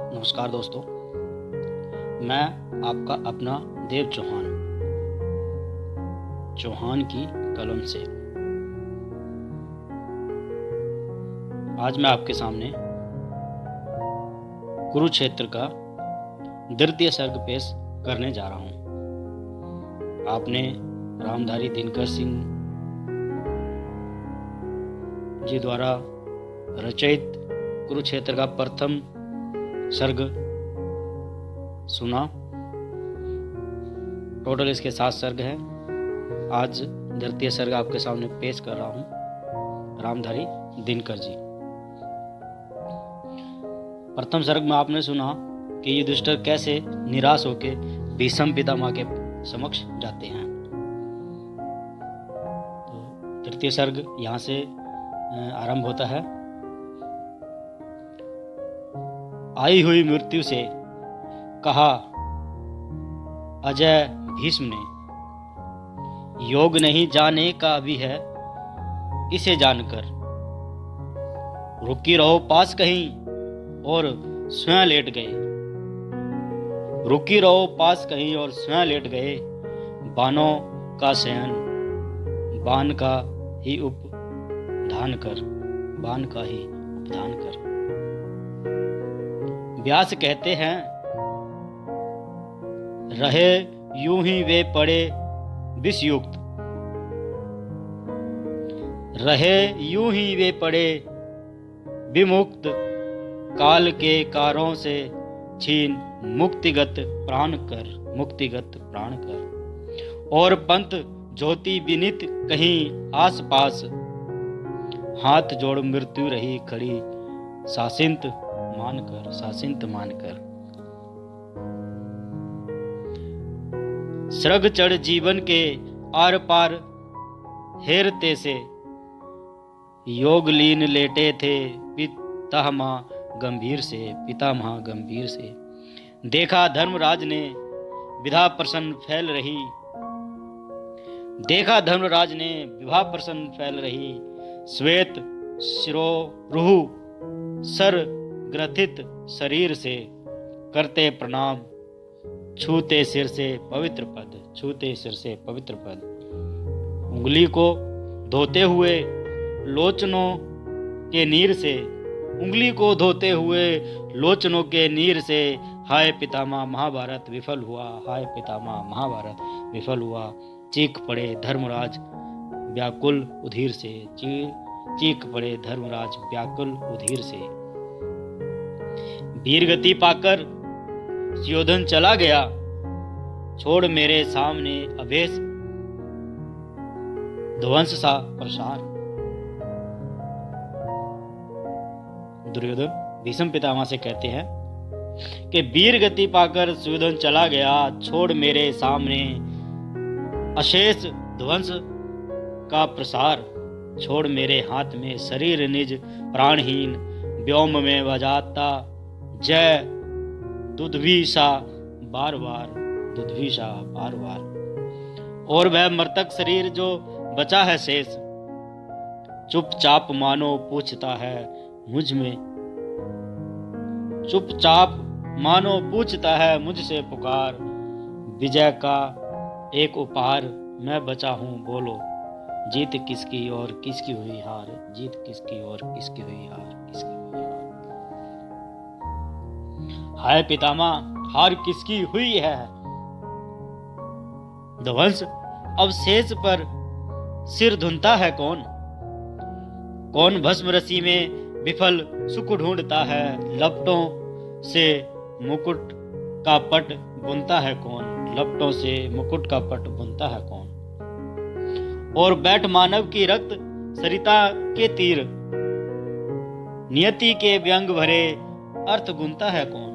नमस्कार दोस्तों, मैं आपका अपना देव चौहान की कलम से आज मैं आपके सामने कुरुक्षेत्र का द्वितीय सर्ग पेश करने जा रहा हूँ। आपने रामधारी दिनकर सिंह जी द्वारा रचित कुरुक्षेत्र का प्रथम सर्ग सुना। टोटल इसके 7 सर्ग हैं। आज द्वितीय सर्ग आपके सामने पेश कर रहा हूँ, रामधारी दिनकर जी। प्रथम सर्ग में आपने सुना कि युधिष्ठिर कैसे निराश होकर भीष्म पितामह के समक्ष जाते हैं। तो तृतीय सर्ग यहाँ से आरंभ होता है। आई हुई मृत्यु से कहा अजय भीष्म ने, योग नहीं जाने का भी है इसे जानकर। रुकी रहो पास कहीं और स्वयं लेट गए। रुकी रहो पास कहीं और स्वयं लेट गए। बानों का शयन बान का ही उपधान कर, बान का ही उपधान कर। व्यास कहते हैं रहे यूं ही वे पड़े विषयुक्त, रहे यूं ही वे पड़े विमुक्त। काल के कारों से छीन मुक्तिगत प्राण कर, मुक्तिगत प्राण कर। और पंथ ज्योति विनित कहीं आस पास, हाथ जोड़ मृत्यु रही खड़ी सासिंत मानकर, सासिंत मानकर। स्रग चढ़ जीवन के आर पार हेरते से, योग लीन लेटे थे पितामह गंभीर से, पितामह गंभीर से। देखा धर्मराज ने विधा प्रसन्न फैल रही, देखा धर्मराज ने विभा प्रसन्न फैल रही। श्वेत शिरोरुह सर ग्रथित शरीर से, करते प्रणाम छूते सिर से पवित्र पद, छूते सिर से पवित्र पद। उंगली को धोते हुए लोचनों के नीर से, उंगली को धोते हुए लोचनों के नीर से। हाय पितामह महाभारत विफल हुआ, हाय पितामह महाभारत विफल हुआ। चीख पड़े धर्मराज व्याकुल उधीर से, चीख पड़े धर्मराज व्याकुल उधीर से। वीर गति पाकर सुयोधन चला गया, छोड़ मेरे सामने अभेश ध्वंस सा प्रसार। दुर्योधन भीष्म पितामह से कहते हैं कि वीर गति पाकर सुयोधन चला गया, छोड़ मेरे सामने अशेष ध्वंस का प्रसार। छोड़ मेरे हाथ में शरीर निज प्राणहीन, व्योम में बजाता जय दुधवीषा बार बार, दुधवीषा बार बार। और वह मृतक शरीर जो बचा है शेष, चुपचाप मानो पूछता है मुझ में, चुपचाप मानो पूछता है मुझसे पुकार। विजय का एक उपहार मैं बचा हूं बोलो, जीत किसकी और किसकी हुई हार, जीत किसकी और किसकी हुई हार, किसकी हुई हार। हाय पितामह हार किसकी हुई है। ध्वंस अवशेष पर सिर धुनता है कौन, कौन भस्म रसी में विफल सुख ढूंढता है। लपटों से मुकुट का पट बुनता है कौन, लपटों से मुकुट का पट बुनता है कौन। और बैठ मानव की रक्त सरिता के तीर, नियति के व्यंग भरे अर्थ गुनता है कौन,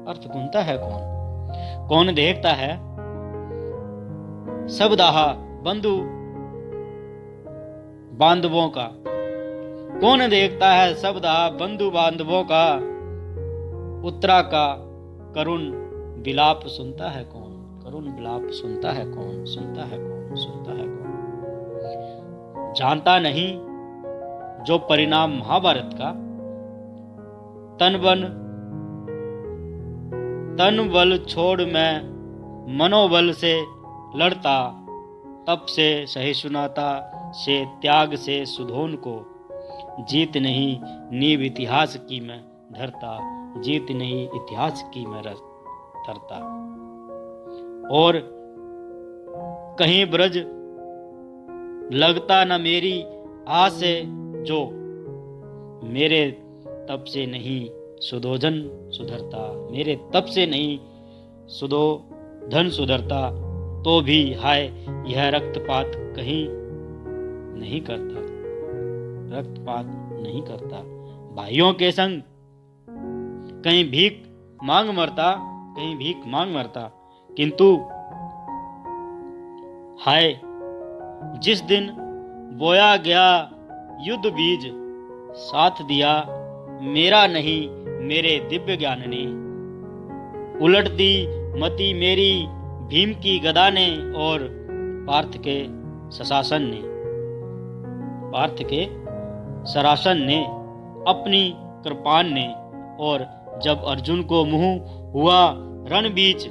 अर्थ गुनता है कौन। कौन देखता है सब दाहा बंधु बांधवों का, कौन देखता है सब दाहा बंधु बांधवों का। उत्तरा का करुण विलाप सुनता है कौन, करुण विलाप सुनता है कौन, सुनता है कौन, सुनता है कौन। जानता नहीं जो परिणाम महाभारत का, तन बन तन बल छोड़ मैं मनोबल से लड़ता, तप से सहिष्णुता से त्याग से सुधोन को, जीत नहीं नींव इतिहास की मैं धरता, जीत नहीं इतिहास की मैं धरता। और कहीं ब्रज लगता न मेरी आस से, जो मेरे तप से नहीं सुधोधन सुधरता, मेरे तप से नहीं सुधोधन सुधरता, तो भी हाय यह रक्तपात कहीं नहीं करता, रक्तपात नहीं करता। भाइयों के संग कहीं भीख मांग मरता, कहीं भीख मांग मरता, किंतु हाय जिस दिन बोया गया युद्ध बीज, साथ दिया मेरा नहीं मेरे दिव्य ज्ञान ने, उलटती मति मेरी भीम की गदा ने और पार्थ के सशासन ने, पार्थ के सरासन ने अपनी कृपान ने। और जब अर्जुन को मुंह हुआ रण बीच,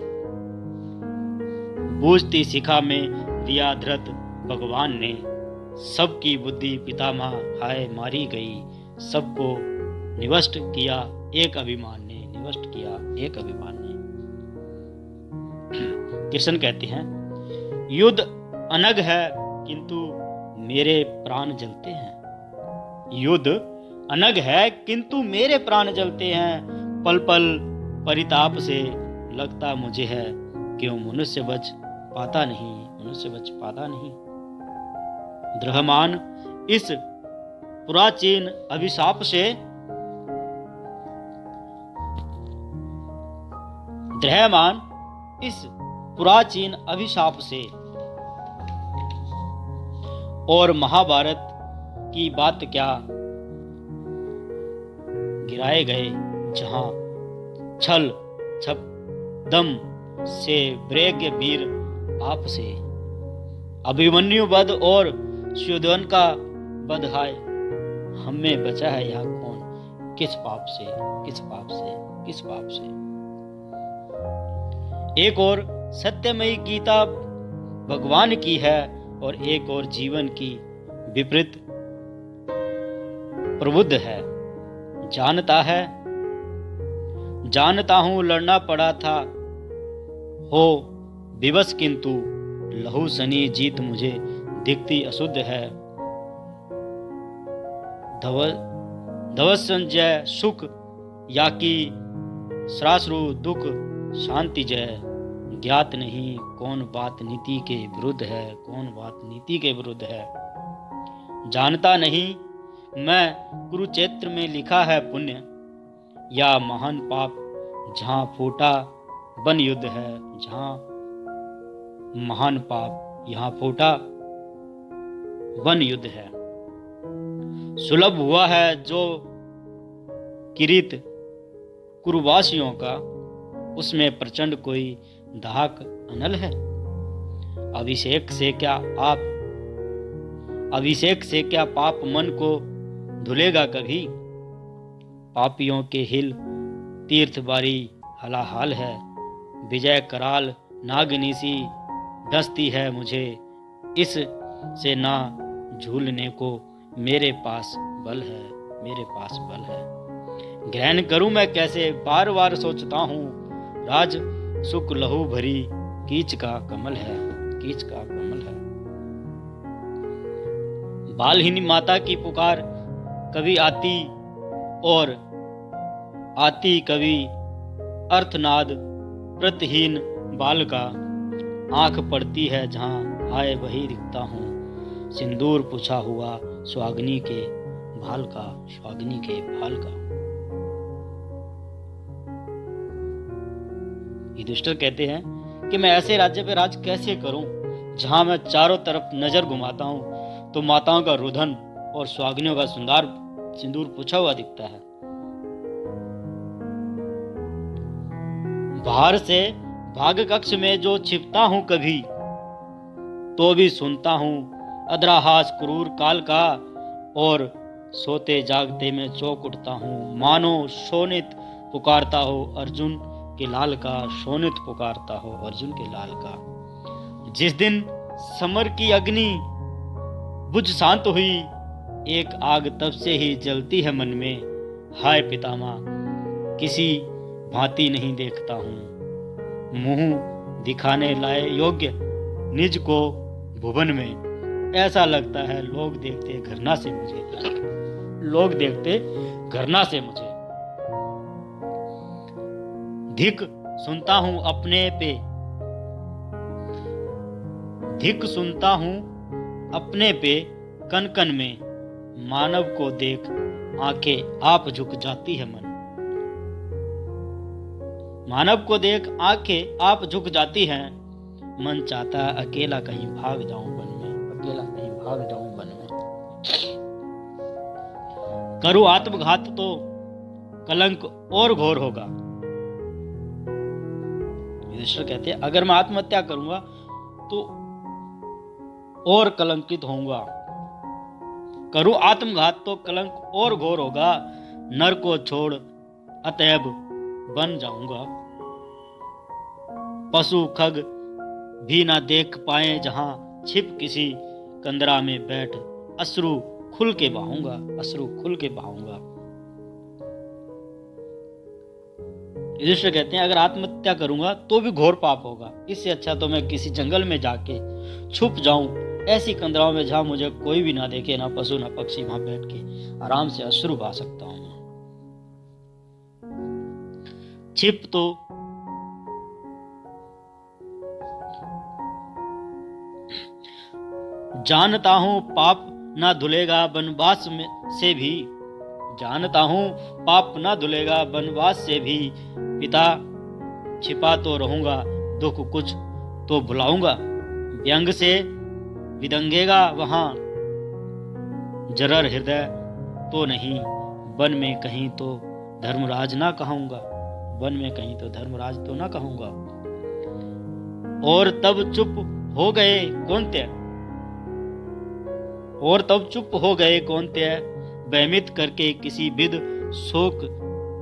बूझती शिखा में दिया धृत भगवान ने, सबकी बुद्धि पितामह हाय मारी गई, सबको निवष्ट किया एक अभिमान ने, निवष्ट किया एक अभिमान ने। कृष्ण कहते हैं युद्ध अनग है किंतु मेरे प्राण जलते हैं, युद्ध अनग है किंतु मेरे प्राण जलते हैं, पल पल परिताप से लगता मुझे है, क्यों मनुष्य बच पाता नहीं, मनुष्य बच पाता नहीं। द्रहमान इस प्राचीन अभिशाप से, द्रहमान इस प्राचीन अभिशाप से और महाभारत की बात क्या, गिराए गए जहां छल छप दम से ब्रेग वीर आप से, अभिमन्यु वध और सुयोधन का वध हाय, हमें बचा है यह कौन, किस पाप से, किस पाप से, किस पाप से। एक और सत्यमयी गीता भगवान की है और एक और जीवन की विपरीत प्रबुद्ध है, जानता हूं लड़ना पड़ा था हो विवश, किंतु लहू सनी जीत मुझे दिखती अशुद्ध है। धवस संजय सुख या कि श्राश्रु दुख शांति जय, ज्ञात नहीं कौन बात नीति के विरुद्ध है, कौन बात नीति के विरुद्ध है। जानता नहीं मैं कुरुक्षेत्र में लिखा है पुण्य, या महान पाप जहां फूटा वन युद्ध है, जहां महान पाप यहाँ फूटा वन युद्ध है। सुलभ हुआ है जो किरीट कुरुवासियों का, उसमें प्रचंड कोई दाहक अनल है। अभिषेक से क्या पाप मन को धुलेगा कभी, पापियों के हिल तीर्थ बारी हलाहाल है। विजय कराल नागनी सी डसती है मुझे, इस से ना झूलने को मेरे पास बल है, मेरे पास बल है। ग्रहण करूं मैं कैसे बार बार सोचता हूँ, राज सुख लहू भरी कीच का कमल है, कीच का कमल है। बालहीन माता की पुकार कभी आती और आती कभी अर्थनाद प्रतिहीन बाल का, आंख पड़ती है जहां आए वही दिखता हूँ, सिंदूर पुछा हुआ सुहागनी के भाल का, सुहागनी के भाल का। युधिष्ठिर कहते हैं कि मैं ऐसे राज्य पे राज कैसे करूं जहां मैं चारों तरफ नजर घुमाता हूं तो माताओं का रुदन और सुहागनियों का सिंदूर पुछा हुआ दिखता है। बाहर से भाग कक्ष में जो छिपता हूं कभी, तो भी सुनता हूं अधराहास क्रूर काल का, और सोते जागते में चौंक उठता हूं, मानो शोनित पुकारता हो अर्जुन के लाल का शोणित पुकारता हो अर्जुन के लाल का। जिस दिन समर की अग्नि बुझ शांत हुई, एक आग तब से ही जलती है मन में। हाय पितामह किसी भांति नहीं देखता हूँ, मुंह दिखाने लाए योग्य निज को भुवन में। ऐसा लगता है लोग देखते घृणा से मुझे, लोग देखते घृणा से मुझे। धिक सुनता हूं अपने पे, धिक सुनता हूं अपने पे कन कन में। मानव को देख आंखें आप झुक जाती है मन, मानव को देख आंखें आप झुक जाती हैं। मन चाहता अकेला कहीं भाग जाऊं वन में, अकेला कहीं भाग जाऊं वन में। करूं आत्मघात तो कलंक और घोर होगा। युधिष्ठिर कहते हैं अगर मैं आत्महत्या करूंगा तो और कलंकित होऊंगा। करूं आत्मघात तो कलंक और घोर होगा। नर को छोड़ अतएव बन जाऊंगा। पशु खग भी ना देख पाए जहां छिप किसी कंदरा में बैठ अश्रु खुल के बहाऊंगा, अश्रु खुल के बहाऊंगा। युधिष्ठिर कहते हैं अगर आत्महत्या करूंगा तो भी घोर पाप होगा। इससे अच्छा तो मैं किसी जंगल में जाके छुप जाऊं, ऐसी कंदराओं में जहां मुझे कोई भी ना देखे, ना पशु ना पक्षी, वहां बैठ के आराम से अश्रु बहा सकता हूं। छिप तो जानता हूं पाप ना धुलेगा वनवास में से भी, जानता हूं पाप ना धुलेगा वनवास से भी। पिता छिपा तो रहूंगा, दुख कुछ तो भुलाऊंगा। व्यंग से विदंगेगा वहां जरर हृदय तो नहीं। वन में कहीं तो धर्मराज ना कहूंगा, वन में कहीं तो धर्मराज तो ना कहूंगा। और तब चुप हो गए कौन्तेय, और तब चुप हो गए कौन्तेय। भयमित करके किसी विद शोक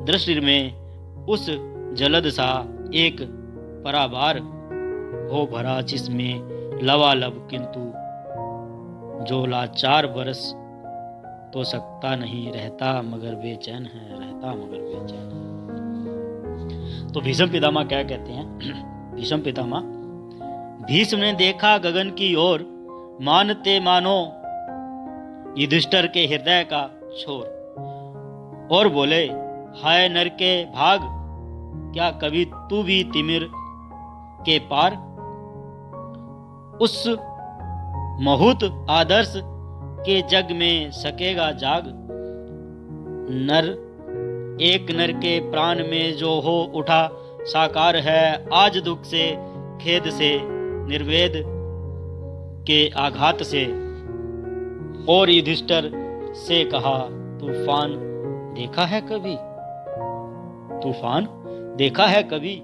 दृष्टि में उस जलद सा एक पराबार हो भरा, जिसमें लवालब किंतु जो लाचार बरस तो सकता नहीं। रहता मगर बेचैन है, रहता मगर बेचैन है। तो भीष्म पितामह क्या कहते हैं? भीष्म पितामह, भीष्म ने देखा गगन की ओर, मानते मानो युधिष्ठिर के हृदय का छोर। और बोले हाय नर के भाग, क्या कभी तू भी तिमिर के पार उस महूत आदर्श के जग में सकेगा जाग। नर एक नर के प्राण में जो हो उठा साकार है, आज दुख से खेद से निर्वेद के आघात से। और युधिष्ठिर से कहा तूफान देखा है कभी, तूफान देखा है कभी।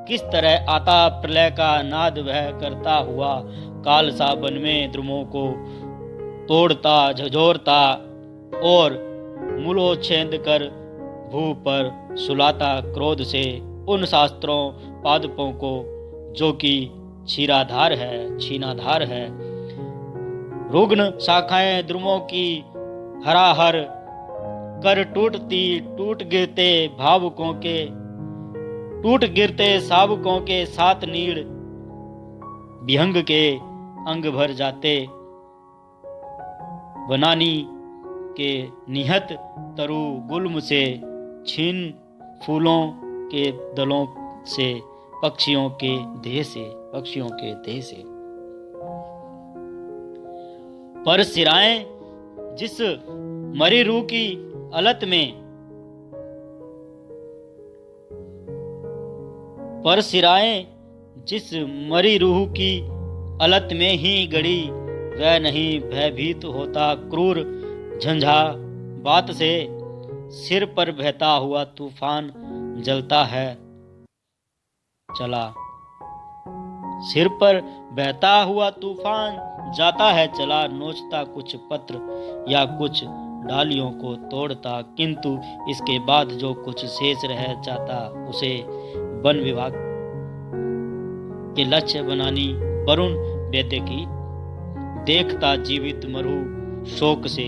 किस तरह आता प्रलय का नाद वह करता हुआ, काल सा वन में द्रुमों को तोड़ता झंझोरता और मूलोच्छेद कर भू पर सुलाता क्रोध से उन शास्त्रों पादपों को जो कि छीनाधार है। रुग्ण शाखाएं द्रुमों की हराहर कर टूटती, टूट गिरते साबुकों के सात नीड़ विहंग के अंग भर जाते। वनानी के निहत तरु गुल्म से, छीन फूलों के दलों से, पक्षियों के देह से। पर सिराएं जिस मरी रूह की अलत में, पर सिराएं जिस मरी रूह की अलत में ही गड़ी, वह नहीं भयभीत होता क्रूर झंझा बात से। सिर पर बहता हुआ तूफान जलता है चला, सिर पर बहता हुआ तूफान जाता है चला। नोचता कुछ पत्र या कुछ डालियों को तोड़ता, किंतु इसके बाद जो कुछ शेष रह जाता उसे वन विभाग के लक्ष्य बनानी वरुण वैद्य की देखता जीवित मरु शोक से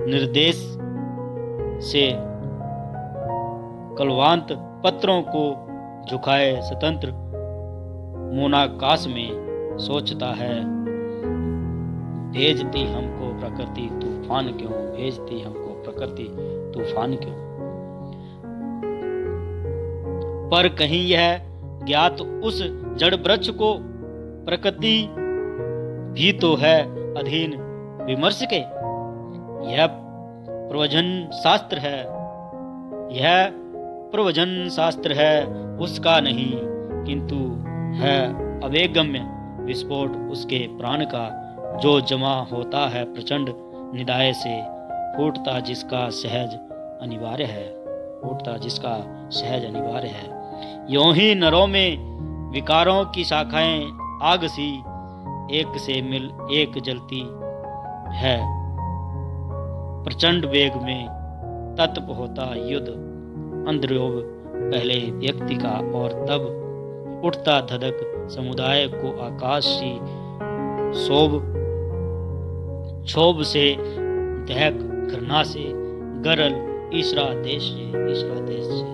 निर्देश से कलवांत पत्रों को झुकाए स्वतंत्र मोनाकाश में सोचता है, भेजती हमको प्रकृति तूफान क्यों, भेजती हमको प्रकृति तूफान क्यों। पर कहीं यह ज्ञात उस जड़ वृक्ष को प्रकृति भी तो है अधीन विमर्श के। यह प्रवचन शास्त्र है, यह प्रवचन शास्त्र है उसका नहीं, किंतु है अवेगम्य विस्फोट उसके प्राण का, जो जमा होता है प्रचंड निदाय से, फूटता जिसका सहज अनिवार्य है, फूटता जिसका सहज अनिवार्य है। यों ही नरों में विकारों की शाखाएं आग सी एक से मिल एक जलती है, प्रचंड वेग में तत्प होता युद्ध अंतर्योग पहले व्यक्ति का, और तब उठता धधक समुदाय को आकाश सी क्षोभ से दहक घृणा से गरल ईश्वरादेश से, ईश्वरादेश से,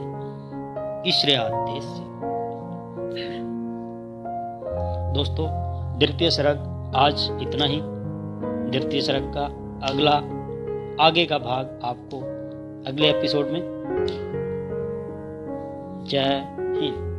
ईश्वरादेश से। दोस्तों, द्वितीय सर्ग आज इतना ही। द्वितीय सर्ग का अगला आगे का भाग आपको अगले एपिसोड में। जय हिंद।